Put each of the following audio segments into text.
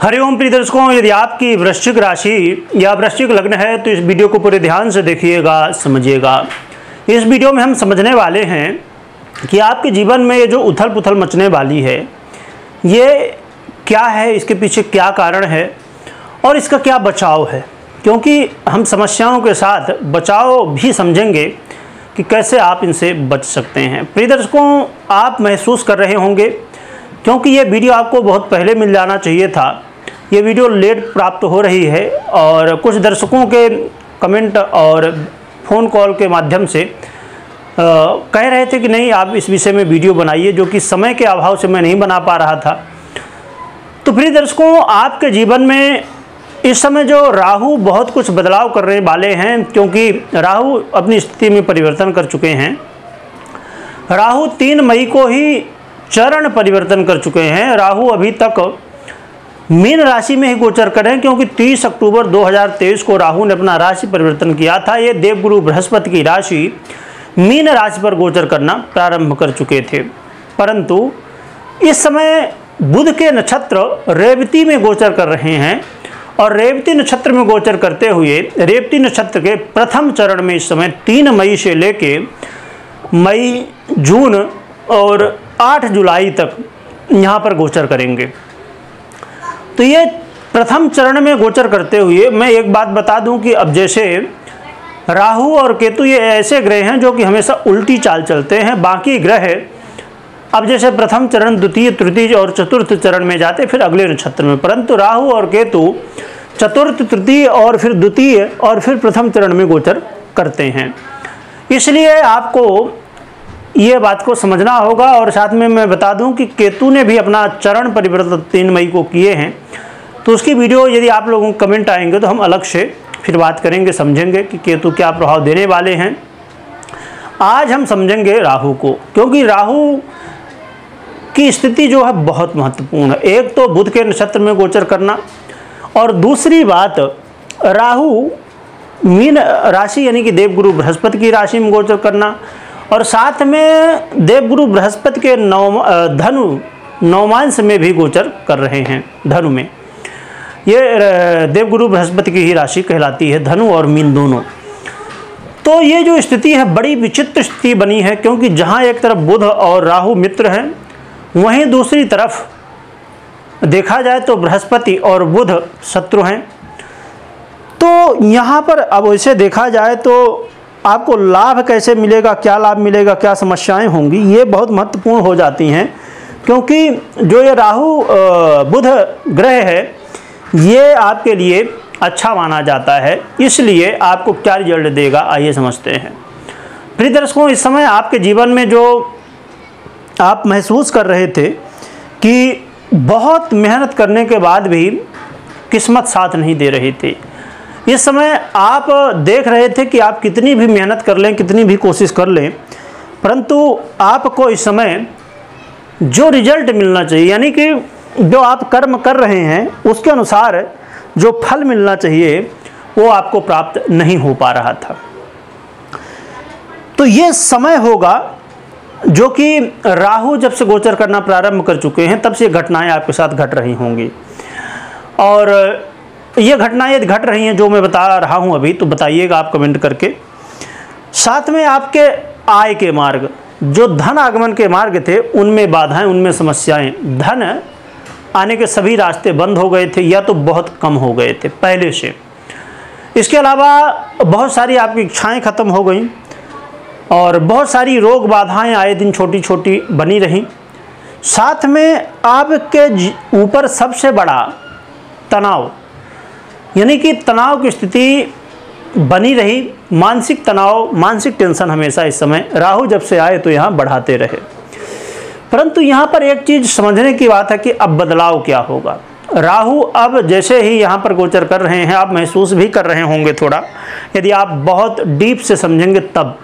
हरिओम प्रिय दर्शकों, यदि आपकी वृश्चिक राशि या वृश्चिक लग्न है तो इस वीडियो को पूरे ध्यान से देखिएगा, समझिएगा। इस वीडियो में हम समझने वाले हैं कि आपके जीवन में ये जो उथल पुथल मचने वाली है ये क्या है, इसके पीछे क्या कारण है और इसका क्या बचाव है, क्योंकि हम समस्याओं के साथ बचाव भी समझेंगे कि कैसे आप इनसे बच सकते हैं। प्रिय दर्शकों, आप महसूस कर रहे होंगे क्योंकि ये वीडियो आपको बहुत पहले मिल जाना चाहिए था, ये वीडियो लेट प्राप्त हो रही है और कुछ दर्शकों के कमेंट और फ़ोन कॉल के माध्यम से कह रहे थे कि नहीं आप इस विषय में वीडियो बनाइए, जो कि समय के अभाव से मैं नहीं बना पा रहा था। तो प्रिय दर्शकों, आपके जीवन में इस समय जो राहु बहुत कुछ बदलाव करने वाले हैं, क्योंकि राहु अपनी स्थिति में परिवर्तन कर चुके हैं। राहु 3 मई को ही चरण परिवर्तन कर चुके हैं। राहु अभी तक मीन राशि में ही गोचर करें, क्योंकि 30 अक्टूबर 2023 को राहु ने अपना राशि परिवर्तन किया था। ये देवगुरु बृहस्पति की राशि मीन राशि पर गोचर करना प्रारंभ कर चुके थे, परंतु इस समय बुध के नक्षत्र रेवती में गोचर कर रहे हैं और रेवती नक्षत्र में गोचर करते हुए रेवती नक्षत्र के प्रथम चरण में इस समय 3 मई से लेके मई, जून और 8 जुलाई तक यहाँ पर गोचर करेंगे। तो ये प्रथम चरण में गोचर करते हुए मैं एक बात बता दूं कि अब जैसे राहु और केतु ये ऐसे ग्रह हैं जो कि हमेशा उल्टी चाल चलते हैं। बाकी ग्रह अब जैसे प्रथम चरण, द्वितीय, तृतीय और चतुर्थ चरण में जाते फिर अगले नक्षत्र में, परंतु राहु और केतु चतुर्थ, तृतीय और फिर द्वितीय और फिर प्रथम चरण में गोचर करते हैं। इसलिए आपको ये बात को समझना होगा। और साथ में मैं बता दूं कि केतु ने भी अपना चरण परिवर्तन 3 मई को किए हैं, तो उसकी वीडियो यदि आप लोगों को कमेंट आएंगे तो हम अलग से फिर बात करेंगे, समझेंगे कि केतु क्या प्रभाव देने वाले हैं। आज हम समझेंगे राहु को, क्योंकि राहु की स्थिति जो है बहुत महत्वपूर्ण है। एक तो बुध के नक्षत्र में गोचर करना और दूसरी बात राहु मीन राशि यानी कि देवगुरु बृहस्पति की राशि में गोचर करना और साथ में देवगुरु बृहस्पति के धनु नवमांश में भी गोचर कर रहे हैं। धनु में ये देवगुरु बृहस्पति की ही राशि कहलाती है, धनु और मीन दोनों। तो ये जो स्थिति है बड़ी विचित्र स्थिति बनी है, क्योंकि जहाँ एक तरफ बुध और राहु मित्र हैं, वहीं दूसरी तरफ देखा जाए तो बृहस्पति और बुध शत्रु हैं। तो यहाँ पर अब वैसे देखा जाए तो आपको लाभ कैसे मिलेगा, क्या लाभ मिलेगा, क्या समस्याएं होंगी, ये बहुत महत्वपूर्ण हो जाती हैं। क्योंकि जो ये राहु बुध ग्रह है ये आपके लिए अच्छा माना जाता है, इसलिए आपको क्या रिजल्ट देगा आइए समझते हैं। प्रिय दर्शकों, इस समय आपके जीवन में जो आप महसूस कर रहे थे कि बहुत मेहनत करने के बाद भी किस्मत साथ नहीं दे रही थी, इस समय आप देख रहे थे कि आप कितनी भी मेहनत कर लें, कितनी भी कोशिश कर लें, परंतु आपको इस समय जो रिजल्ट मिलना चाहिए, यानी कि जो आप कर्म कर रहे हैं उसके अनुसार जो फल मिलना चाहिए वो आपको प्राप्त नहीं हो पा रहा था। तो ये समय होगा जो कि राहु जब से गोचर करना प्रारंभ कर चुके हैं तब से घटनाएं आपके साथ घट रही होंगी। और ये घटनाएं यदि घट रही हैं जो मैं बता रहा हूं अभी, तो बताइएगा आप कमेंट करके। साथ में आपके आय के मार्ग, जो धन आगमन के मार्ग थे उनमें बाधाएं, उनमें समस्याएं, धन आने के सभी रास्ते बंद हो गए थे या तो बहुत कम हो गए थे पहले से। इसके अलावा बहुत सारी आपकी इच्छाएं खत्म हो गई और बहुत सारी रोग बाधाएं आए दिन छोटी छोटी बनी रहीं। साथ में आपके ऊपर सबसे बड़ा तनाव, यानी कि तनाव की स्थिति बनी रही, मानसिक तनाव, मानसिक टेंशन हमेशा इस समय राहु जब से आए तो यहाँ बढ़ाते रहे। परंतु यहाँ पर एक चीज़ समझने की बात है कि अब बदलाव क्या होगा। राहु अब जैसे ही यहाँ पर गोचर कर रहे हैं, आप महसूस भी कर रहे होंगे थोड़ा, यदि आप बहुत डीप से समझेंगे तब,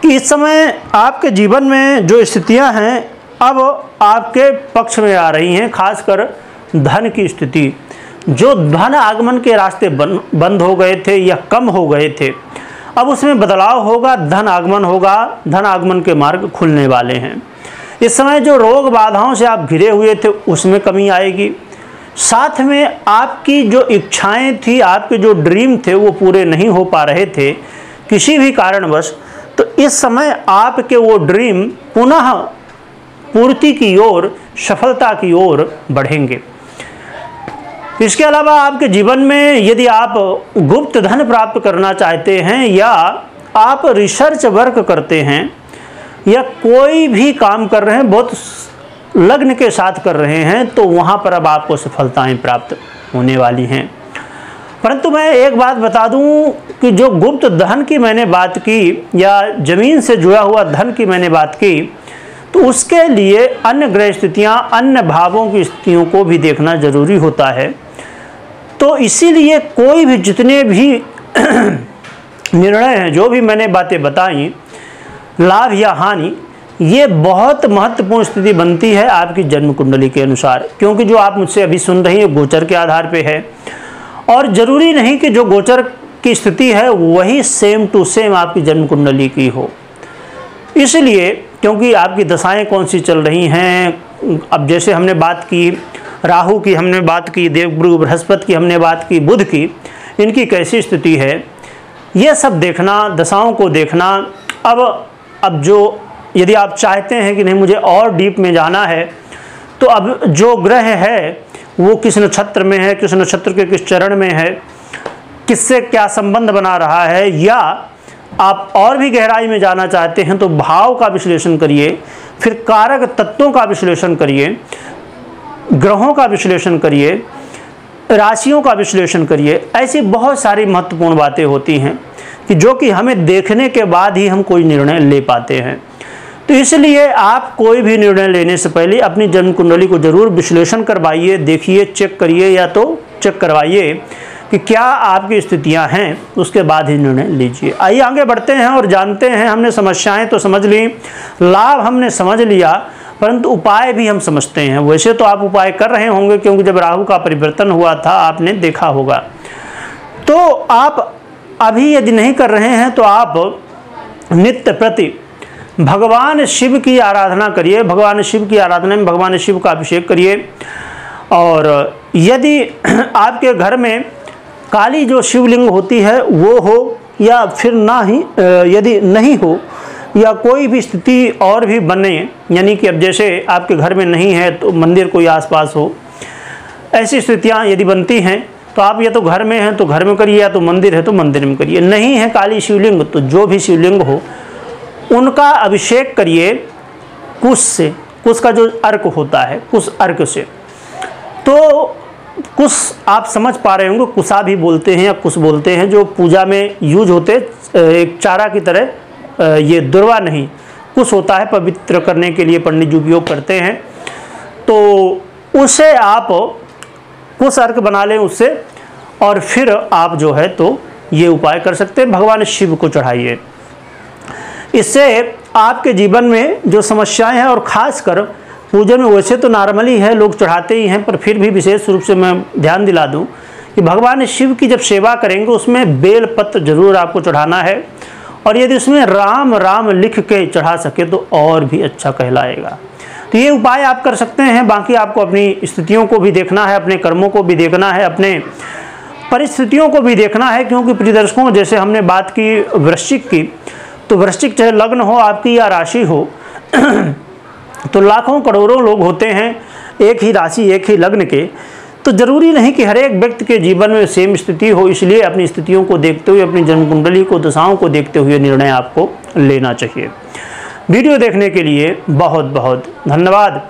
कि इस समय आपके जीवन में जो स्थितियाँ हैं अब आपके पक्ष में आ रही हैं। खासकर धन की स्थिति, जो धन आगमन के रास्ते बंद हो गए थे या कम हो गए थे, अब उसमें बदलाव होगा, धन आगमन होगा, धन आगमन के मार्ग खुलने वाले हैं। इस समय जो रोग बाधाओं से आप घिरे हुए थे उसमें कमी आएगी। साथ में आपकी जो इच्छाएं थी, आपके जो ड्रीम थे वो पूरे नहीं हो पा रहे थे किसी भी कारणवश, तो इस समय आपके वो ड्रीम पुनः पूर्ति की ओर, सफलता की ओर बढ़ेंगे। इसके अलावा आपके जीवन में यदि आप गुप्त धन प्राप्त करना चाहते हैं या आप रिसर्च वर्क करते हैं या कोई भी काम कर रहे हैं, बहुत लग्न के साथ कर रहे हैं, तो वहाँ पर अब आपको सफलताएं प्राप्त होने वाली हैं। परंतु मैं एक बात बता दूं कि जो गुप्त धन की मैंने बात की या ज़मीन से जुड़ा हुआ धन की मैंने बात की, तो उसके लिए अन्य ग्रह स्थितियाँ, अन्य भावों की स्थितियों को भी देखना जरूरी होता है। तो इसीलिए कोई भी जितने भी निर्णय हैं, जो भी मैंने बातें बताई, लाभ या हानि, ये बहुत महत्वपूर्ण स्थिति बनती है आपकी जन्म कुंडली के अनुसार, क्योंकि जो आप मुझसे अभी सुन रही हैं गोचर के आधार पे है, और ज़रूरी नहीं कि जो गोचर की स्थिति है वही सेम टू सेम आपकी जन्म कुंडली की हो। इसलिए क्योंकि आपकी दशाएं कौन सी चल रही हैं, अब जैसे हमने बात की राहु की, हमने बात की देवगुरु बृहस्पति की, हमने बात की बुध की, इनकी कैसी स्थिति है, ये सब देखना, दशाओं को देखना। अब जो यदि आप चाहते हैं कि नहीं मुझे और डीप में जाना है, तो अब जो ग्रह है वो किस नक्षत्र में है, किस नक्षत्र के किस चरण में है, किससे क्या संबंध बना रहा है, या आप और भी गहराई में जाना चाहते हैं तो भाव का विश्लेषण करिए, फिर कारक तत्वों का विश्लेषण करिए, ग्रहों का विश्लेषण करिए, राशियों का विश्लेषण करिए। ऐसी बहुत सारी महत्वपूर्ण बातें होती हैं कि जो कि हमें देखने के बाद ही हम कोई निर्णय ले पाते हैं। तो इसलिए आप कोई भी निर्णय लेने से पहले अपनी जन्म कुंडली को जरूर विश्लेषण करवाइए, देखिए, चेक करिए, या तो चेक करवाइए कि क्या आपकी स्थितियां हैं, उसके बाद ही निर्णय लीजिए। आइए आगे बढ़ते हैं और जानते हैं। हमने समस्याएं तो समझ ली, लाभ हमने समझ लिया, परंतु उपाय भी हम समझते हैं। वैसे तो आप उपाय कर रहे होंगे, क्योंकि जब राहु का परिवर्तन हुआ था आपने देखा होगा। तो आप अभी यदि नहीं कर रहे हैं तो आप नित्य प्रति भगवान शिव की आराधना करिए। भगवान शिव की आराधना में भगवान शिव का अभिषेक करिए। और यदि आपके घर में काली जो शिवलिंग होती है वो हो, या फिर ना ही यदि नहीं हो, या कोई भी स्थिति और भी बने, यानी कि अब जैसे आपके घर में नहीं है तो मंदिर कोई आसपास हो, ऐसी स्थितियां यदि बनती हैं तो आप या तो घर में हैं तो घर में करिए, या तो मंदिर है तो मंदिर में करिए। नहीं है काली शिवलिंग तो जो भी शिवलिंग हो उनका अभिषेक करिए कुश से, कुश का जो अर्क होता है, कुश अर्क से। तो कुश आप समझ पा रहे होंगे, कुशा भी बोलते हैं या कुश बोलते हैं, जो पूजा में यूज होते, एक चारा की तरह, ये दुर्वा नहीं, कुश होता है, पवित्र करने के लिए पंडित जी उपयोग करते हैं। तो उसे आप कुश अर्क बना लें उससे, और फिर आप जो है तो ये उपाय कर सकते हैं, भगवान शिव को चढ़ाइए। इससे आपके जीवन में जो समस्याएं हैं, और ख़ासकर पूजन में वैसे तो नॉर्मली है, लोग चढ़ाते ही हैं, पर फिर भी विशेष रूप से मैं ध्यान दिला दूं कि भगवान शिव की जब सेवा करेंगे उसमें बेल पत्र जरूर आपको चढ़ाना है, और यदि उसमें राम राम लिख के चढ़ा सके तो और भी अच्छा कहलाएगा। तो ये उपाय आप कर सकते हैं। बाकी आपको अपनी स्थितियों को भी देखना है, अपने कर्मों को भी देखना है, अपने परिस्थितियों को भी देखना है, क्योंकि प्रिय दर्शकों, जैसे हमने बात की वृश्चिक की, तो वृश्चिक चाहे लग्न हो आपकी या राशि हो तो लाखों करोड़ों लोग होते हैं एक ही राशि, एक ही लग्न के। तो ज़रूरी नहीं कि हर एक व्यक्ति के जीवन में सेम स्थिति हो, इसलिए अपनी स्थितियों को देखते हुए, अपनी जन्म कुंडली को, दशाओं को देखते हुए निर्णय आपको लेना चाहिए। वीडियो देखने के लिए बहुत बहुत धन्यवाद।